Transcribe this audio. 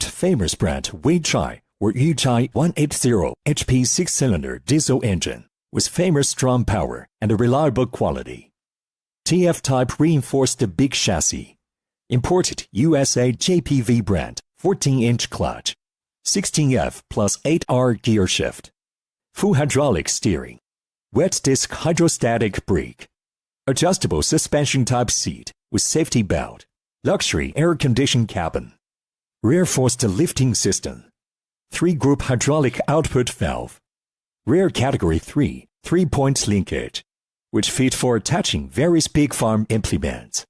famous brand Weichai or Yuchai 180 HP 6-cylinder diesel engine with famous strong power and reliable quality. TF-type reinforced big chassis. Imported USA JPV brand 14-inch clutch. 16F plus 8R gear shift. Full hydraulic steering. Wet disc hydrostatic brake. Adjustable suspension type seat with safety belt. Luxury air-conditioned cabin. Rear forced lifting system. 3-group hydraulic output valve. Rear category 3 3-point linkage, which fit for attaching various pig farm implements.